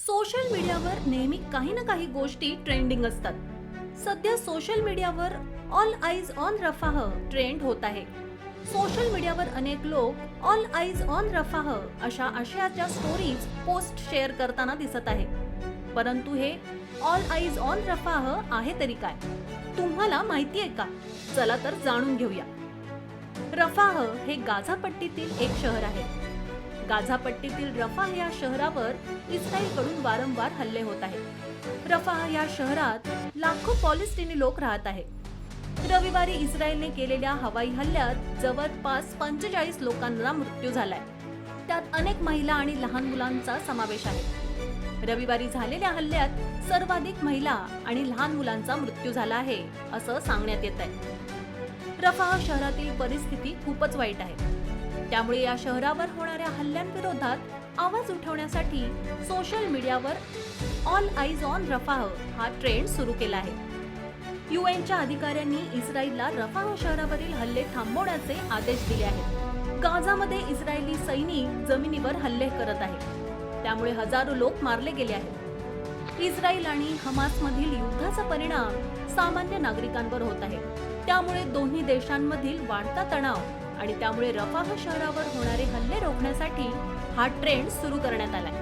Social मीडियावर नेहमी काही ना काही गोष्टी ट्रेंडिंग असतात. सध्या सोशल मीडियावर all eyes on Rafah trend होत आहे. सोशल मीडियावर अनेक लोक ऑल आईज ऑन रफाह अशा आशयाच्या स्टोरीज पोस्ट शेअर करताना दिसत आहे. परंतु हे ऑल आईज ऑन रफाह आहे तरी काय, तुम्हाला माहिती आहे का? चला तर जाणून घेऊया. रफाह हे गाझा पट्टीतील एक शहर आहे. गाझा पट्टीतील रफाह या शहरावर इस्रायलकडून वारंवार हल्ले होत आहेत. रफाह या शहरात लाखो पॅलेस्टिनी लोक राहत आहेत. रविवारी इस्रायलने केलेल्या हवाई हल्ल्यात जवळपास 45 लोकांना मृत्यू झालाय. त्यात अनेक महिला आणि लहान मुलांचा समावेश आहे. रविवारी झालेल्या हल्ल्यात सर्वाधिक महिला आणि लहान मुलांचा मृत्यू झाला आहे असं सांगण्यात येत आहे. रफाह शहरातील परिस्थिती खूपच वाईट आहे. त्यामुळे या शहरावर होणाऱ्या हल्ल्यांविरोधात आवाज उठवण्यासाठी सोशल मीडियावर ऑल आईज ऑन रफाह हा ट्रेंड सुरू केला आहे. युएनच्या अधिकाऱ्यांनी इस्रायलला रफाह शहरावरील हल्ले थांबवण्याचे आदेश दिले आहेत. गाझामध्ये इस्रायली सैनिक जमिनीवर हल्ले करत आहेत. त्यामुळे हजारो लोक मारले गेले आहेत. इस्रायल आणि हमासमधील युद्धाचा परिणाम सामान्य नागरिकांवर होत आहे. त्यामुळे दोन्ही देशांमधील वाढता तणाव आणि त्यामुळे रफाह शहरावर होणारे हल्ले रोखण्यासाठी हा ट्रेंड सुरू करण्यात आलाय.